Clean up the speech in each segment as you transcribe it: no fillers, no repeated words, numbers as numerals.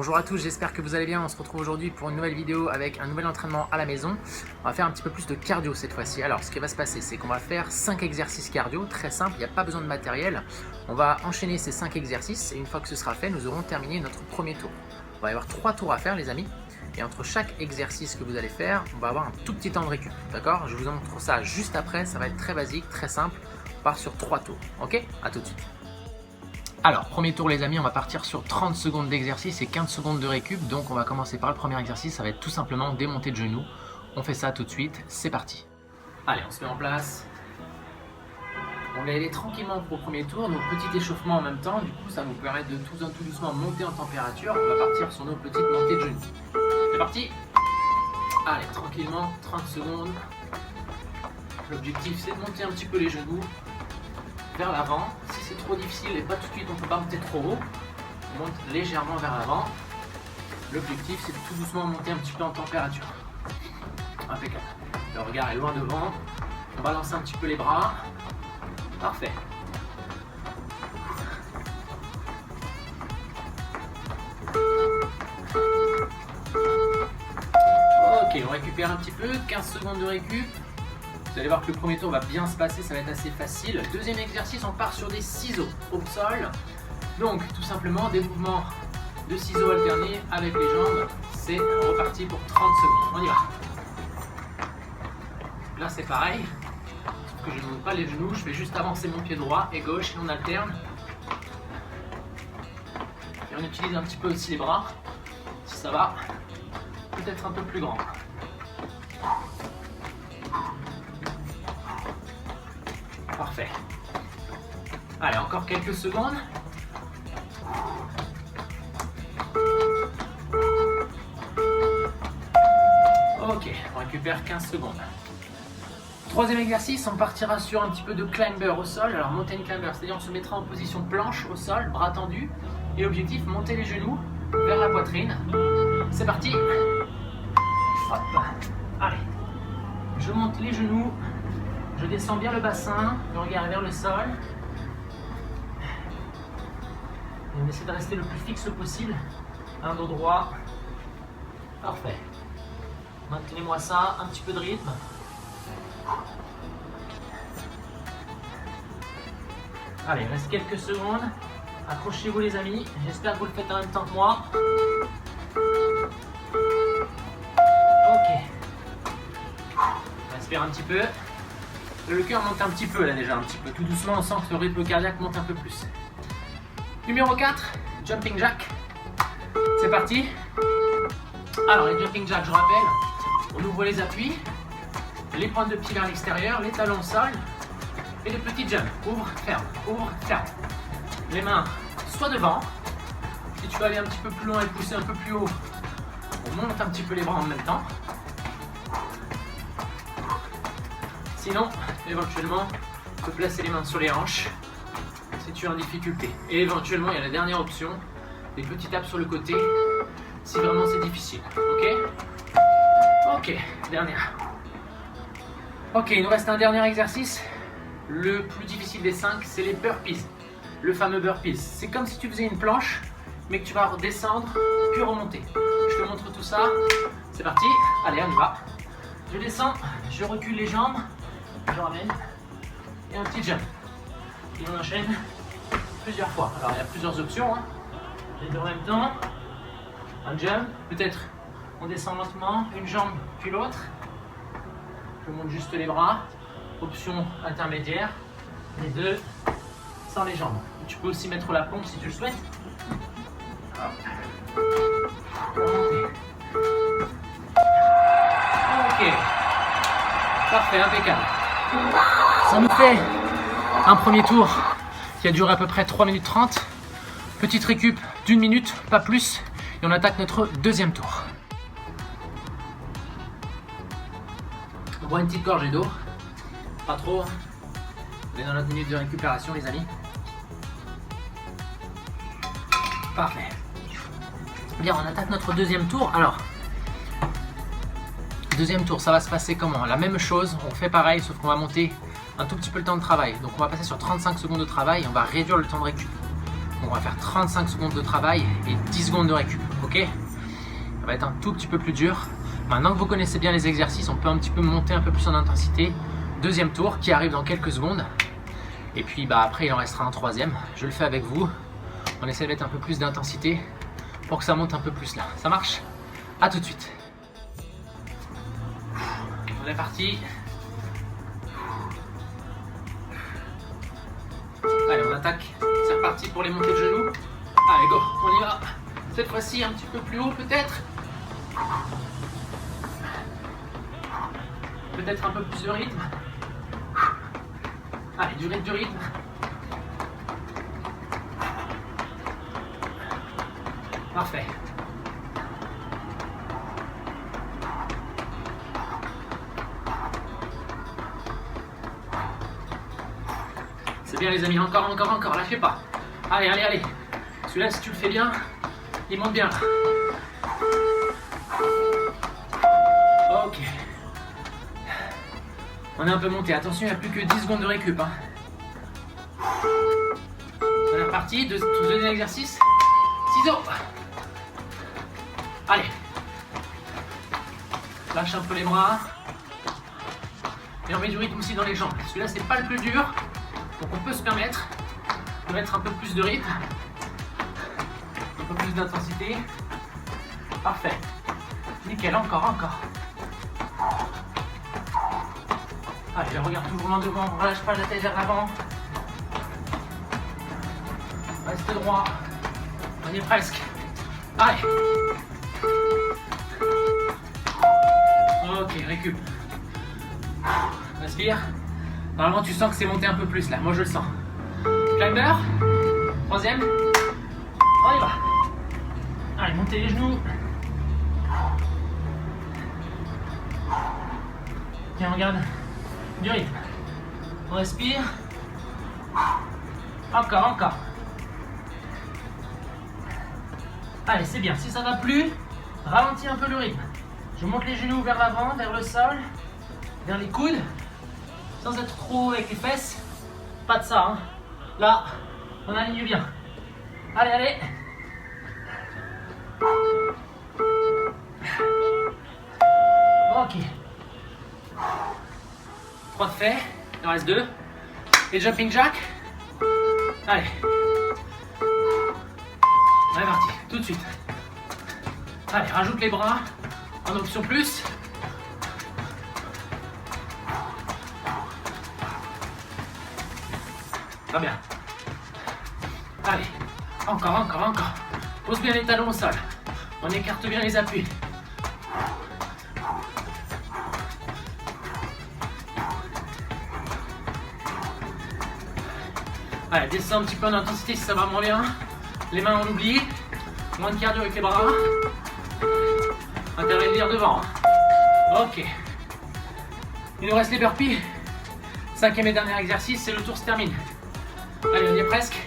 Bonjour à tous, j'espère que vous allez bien. On se retrouve aujourd'hui pour une nouvelle vidéo avec un nouvel entraînement à la maison. On va faire un petit peu plus de cardio cette fois-ci. Alors ce qui va se passer, c'est qu'on va faire 5 exercices cardio, très simple, il n'y a pas besoin de matériel. On va enchaîner ces 5 exercices et une fois que ce sera fait, nous aurons terminé notre premier tour. On va y avoir 3 tours à faire les amis. Et entre chaque exercice que vous allez faire, on va avoir un tout petit temps de récup. D'accord? Je vous en montre ça juste après, ça va être très basique, très simple. On part sur 3 tours. Ok? À tout de suite. Alors, premier tour les amis, on va partir sur 30 secondes d'exercice et 15 secondes de récup. Donc on va commencer par le premier exercice, ça va être tout simplement démonter de genoux. On fait ça tout de suite, c'est parti. Allez, on se met en place. On va aller tranquillement pour le premier tour, donc petit échauffement en même temps. Du coup, ça va nous permettre de tout doucement monter en température. On va partir sur nos petites montées de genoux. C'est parti. Allez, tranquillement, 30 secondes. L'objectif, c'est de monter un petit peu les genoux vers l'avant. Si c'est trop difficile et pas tout de suite, on ne peut pas monter trop haut, on monte légèrement vers l'avant. L'objectif, c'est de tout doucement monter un petit peu en température. Impeccable. Le regard est loin devant. On balance un petit peu les bras. Parfait. Ok, on récupère un petit peu. 15 secondes de récup. Vous allez voir que le premier tour va bien se passer, ça va être assez facile. Deuxième exercice, on part sur des ciseaux au sol. Donc tout simplement des mouvements de ciseaux alternés avec les jambes. C'est reparti pour 30 secondes. On y va. Là c'est pareil, sauf que je ne monte pas les genoux, je fais juste avancer mon pied droit et gauche et on alterne. Et on utilise un petit peu aussi les bras, si ça va, peut-être un peu plus grand. Parfait. Allez, encore quelques secondes. Ok, on récupère 15 secondes. Troisième exercice, on partira sur un petit peu de climber au sol. Alors mountain climber, c'est-à-dire on se mettra en position planche au sol, bras tendus. Et l'objectif, monter les genoux vers la poitrine. C'est parti. Hop. Allez, je monte les genoux. Je descends bien le bassin, le regard est vers le sol. Et on essaie de rester le plus fixe possible. Un dos droit. Parfait. Maintenez-moi ça, un petit peu de rythme. Allez, il reste quelques secondes. Accrochez-vous les amis. J'espère que vous le faites en même temps que moi. Ok. Respire un petit peu. Le cœur monte un petit peu là déjà, un petit peu. Tout doucement, on sent que le rythme cardiaque monte un peu plus. Numéro 4, jumping jack. C'est parti. Alors les jumping jack, je rappelle, on ouvre les appuis, les pointes de pied vers l'extérieur, les talons au sol et les petits jumps. Ouvre, ferme, ouvre, ferme. Les mains soit devant. Si tu veux aller un petit peu plus loin et pousser un peu plus haut, on monte un petit peu les bras en même temps. Sinon, éventuellement, tu peux placer les mains sur les hanches si tu es en difficulté. Et éventuellement, il y a la dernière option, des petits tapes sur le côté, si vraiment c'est difficile. Ok? Ok, dernière. Ok, il nous reste un dernier exercice. Le plus difficile des 5, c'est les burpees. Le fameux burpees. C'est comme si tu faisais une planche, mais que tu vas redescendre, puis remonter. Je te montre tout ça. C'est parti. Allez, on y va. Je descends, je recule les jambes. Je ramène et un petit jump. Et on enchaîne plusieurs fois. Alors il y a plusieurs options. Les deux en même temps. Un jump. Peut-être on descend lentement, une jambe puis l'autre. Je monte juste les bras. Option intermédiaire. Les deux sans les jambes. Tu peux aussi mettre la pompe si tu le souhaites. Ok. Parfait, impeccable. Ça nous fait un premier tour qui a duré à peu près 3 minutes 30. Petite récup d'1 minute, pas plus. Et on attaque notre deuxième tour. On boit une petite gorgée d'eau. Pas trop. On est dans notre minute de récupération les amis. Parfait. Bien, on attaque notre deuxième tour. Alors, deuxième tour, ça va se passer comment? La même chose, on fait pareil, sauf qu'on va monter un tout petit peu le temps de travail. Donc on va passer sur 35 secondes de travail et on va réduire le temps de récup. Donc on va faire 35 secondes de travail et 10 secondes de récup, ok? Ça va être un tout petit peu plus dur. Maintenant que vous connaissez bien les exercices, on peut un petit peu monter un peu plus en intensité. Deuxième tour qui arrive dans quelques secondes. Et puis après il en restera un troisième. Je le fais avec vous. On essaie de mettre un peu plus d'intensité pour que ça monte un peu plus là. Ça marche? À tout de suite. On est parti. Allez, on attaque. C'est reparti pour les montées de genoux. Allez, go, on y va. Cette fois-ci, un petit peu plus haut peut-être. Peut-être un peu plus de rythme. Allez, du rythme. Parfait. C'est bien les amis, encore, lâchez pas. Allez. Celui-là, si tu le fais bien, il monte bien. Ok. On est un peu monté. Attention, il n'y a plus que 10 secondes de récup. Hein. On est reparti. Deuxième exercice. Ciseaux. Allez. Lâche un peu les bras. Et on met du rythme aussi dans les jambes. Celui-là, c'est pas le plus dur. Donc on peut se permettre de mettre un peu plus de rythme. Un peu plus d'intensité. Parfait. Nickel, encore. Allez, regarde toujours en devant, relâche pas la tête vers l'avant. Reste droit. On y est presque. Allez. Ok, récup. Respire. Normalement, tu sens que c'est monté un peu plus là. Moi, je le sens. Climber. Troisième. On y va. Allez, montez les genoux. Tiens, regarde. Du rythme. On respire. Encore. Allez, c'est bien. Si ça va plus, ralentis un peu le rythme. Je monte les genoux vers l'avant, vers le sol, vers les coudes, sans être trop avec les fesses. Pas de ça, hein. Là, on aligne bien. Allez. Ok. 3 de fait, il en reste 2. Et jumping jack. Allez. On est parti, tout de suite. Allez, rajoute les bras en option plus. Très bien. Allez, encore. Pose bien les talons au sol. On écarte bien les appuis. Allez, descends un petit peu en intensité si ça va moins bien. Les mains on oublie. Moins de cardio avec les bras. Intérêt de lire devant. Ok. Il nous reste les burpees. 5e et dernier exercice, et le tour se termine. Allez, on y est presque.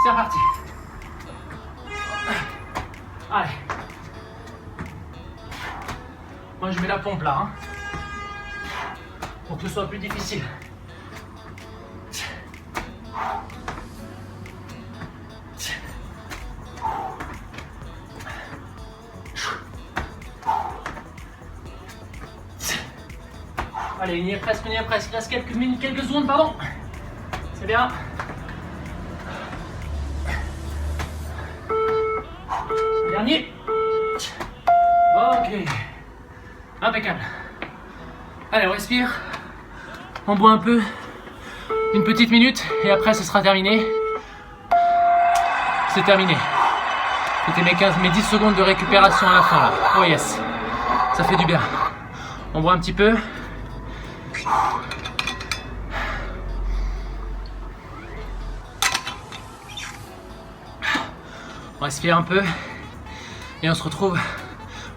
C'est reparti. Allez. Moi je mets la pompe là. Hein, pour que ce soit plus difficile. Allez, on y est presque. Il reste quelques minutes, quelques secondes, pardon. C'est bien. Dernier. Ok. Impeccable. Allez, on respire. On boit un peu. Une petite minute et après ce sera terminé. C'est terminé. C'était mes 10 secondes de récupération à la fin là. Oh yes. Ça fait du bien. On boit un petit peu. On respire un peu et on se retrouve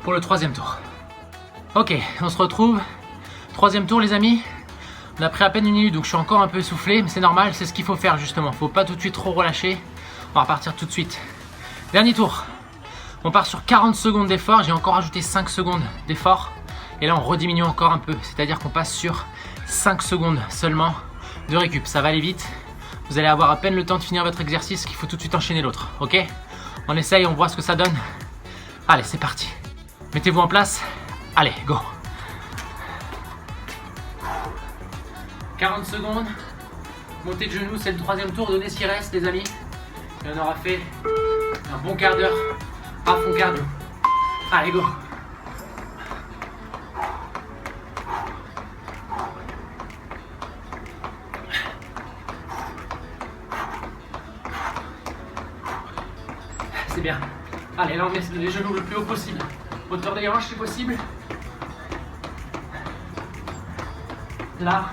pour le 3e tour. Ok, on se retrouve. 3e tour les amis. On a pris à peine une minute donc je suis encore un peu essoufflé, mais c'est normal, c'est ce qu'il faut faire justement. Faut pas tout de suite trop relâcher. On va repartir tout de suite. Dernier tour. On part sur 40 secondes d'effort. J'ai encore ajouté 5 secondes d'effort. Et là on rediminue encore un peu. C'est-à-dire qu'on passe sur 5 secondes seulement de récup. Ça va aller vite. Vous allez avoir à peine le temps de finir votre exercice qu'il faut tout de suite enchaîner l'autre, ok? On essaye, on voit ce que ça donne. Allez, c'est parti. Mettez-vous en place. Allez, go. 40 secondes. Montez de genoux, c'est le troisième tour. Donnez ce qui reste, les amis. Et on aura fait un bon quart d'heure à fond cardio. Allez, go. C'est bien. Allez, là on met les genoux le plus haut possible. Hauteur des hanches si possible. Là,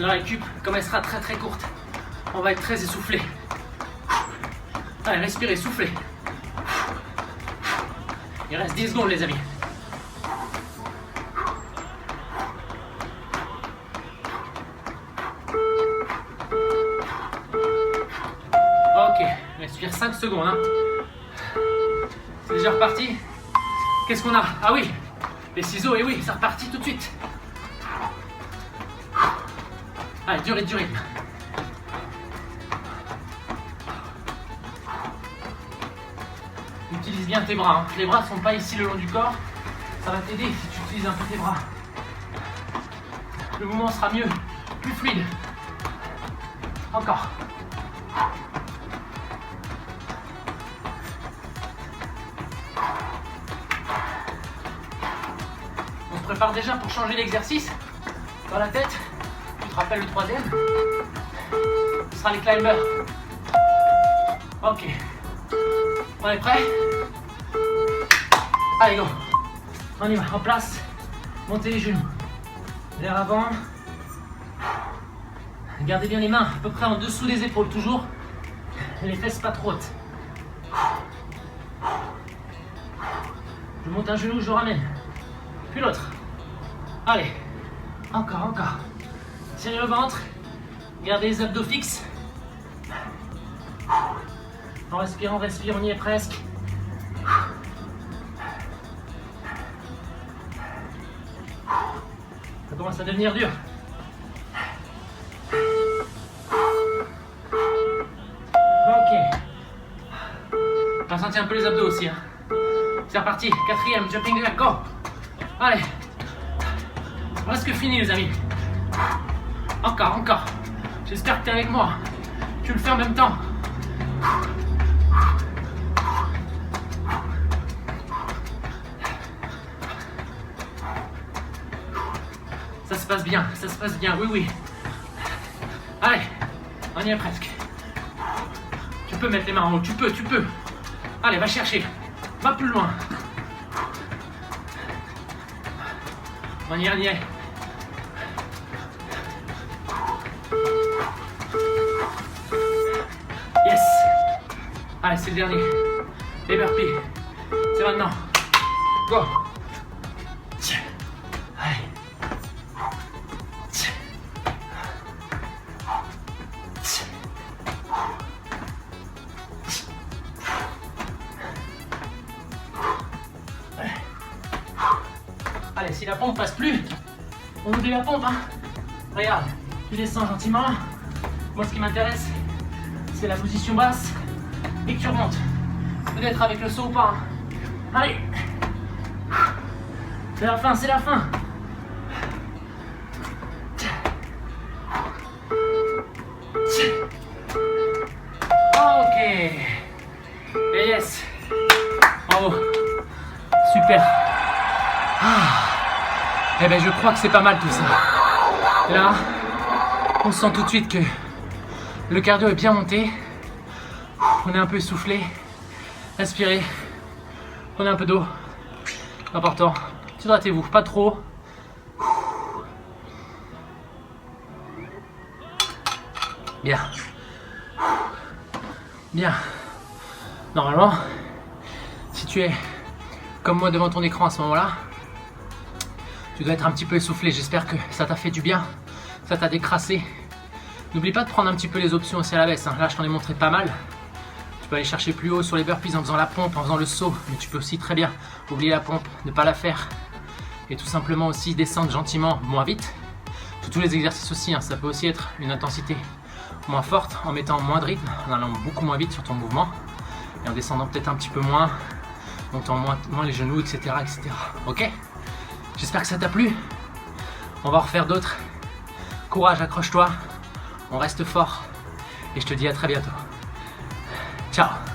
la récup, comme elle sera très très courte, on va être très essoufflé. Allez, respirez, soufflez. Il reste 10 secondes, les amis. Ok, respire 5 secondes. Hein. C'est déjà reparti. Qu'est-ce qu'on a? Ah oui, les ciseaux, et oui, c'est reparti tout de suite. Allez, du rythme. Utilise bien tes bras. Hein. Les bras ne sont pas ici le long du corps. Ça va t'aider si tu utilises un peu tes bras. Le mouvement sera mieux, plus fluide. Encore. On se prépare déjà pour changer l'exercice. Dans la tête, tu te rappelles le troisième. Ce sera les climbers. Ok. On est prêt? Allez, go. On y va, en place. Montez les genoux. Vers avant. Gardez bien les mains à peu près en dessous des épaules, toujours. Les fesses pas trop hautes. Je monte un genou, je le ramène. Puis l'autre. Allez. Encore. Tirez le ventre. Gardez les abdos fixes. En respirant, on y est presque. Ça commence à devenir dur. Ok. On va sentir un peu les abdos aussi. Hein. C'est reparti. 4e, jumping jack, go. Allez. Presque fini, les amis. Encore. J'espère que tu es avec moi. Tu le fais en même temps. Ça se passe bien, oui. Allez, on y est presque. Tu peux mettre les mains en haut, tu peux. Allez, va chercher, va plus loin. On y est. Yes. Allez, c'est le dernier. Les burpees, c'est maintenant. Go. Allez, si la pompe passe plus, on oublie la pompe. Hein. Regarde, tu descends gentiment. Moi, ce qui m'intéresse, c'est la position basse et que tu remontes. Peut-être avec le saut ou pas. Hein. Allez, c'est la fin. Ok. Et yes. Bravo. Super. Eh ben je crois que c'est pas mal tout ça. Là, on sent tout de suite que le cardio est bien monté. On est un peu essoufflé. Respirez. Prenez un peu d'eau. Important. Hydratez-vous, pas trop. Bien. Normalement, si tu es comme moi devant ton écran à ce moment-là, tu dois être un petit peu essoufflé. J'espère que ça t'a fait du bien, ça t'a décrassé. N'oublie pas de prendre un petit peu les options aussi à la baisse. Hein. Là, je t'en ai montré pas mal. Tu peux aller chercher plus haut sur les burpees en faisant la pompe, en faisant le saut. Mais tu peux aussi très bien oublier la pompe, ne pas la faire. Et tout simplement aussi descendre gentiment, moins vite. Sur tous les exercices aussi, hein, ça peut aussi être une intensité moins forte en mettant moins de rythme, en allant beaucoup moins vite sur ton mouvement et en descendant peut-être un petit peu moins, montant moins les genoux, etc. etc. Ok? J'espère que ça t'a plu. On va en refaire d'autres. Courage, accroche-toi. On reste fort. Et je te dis à très bientôt. Ciao!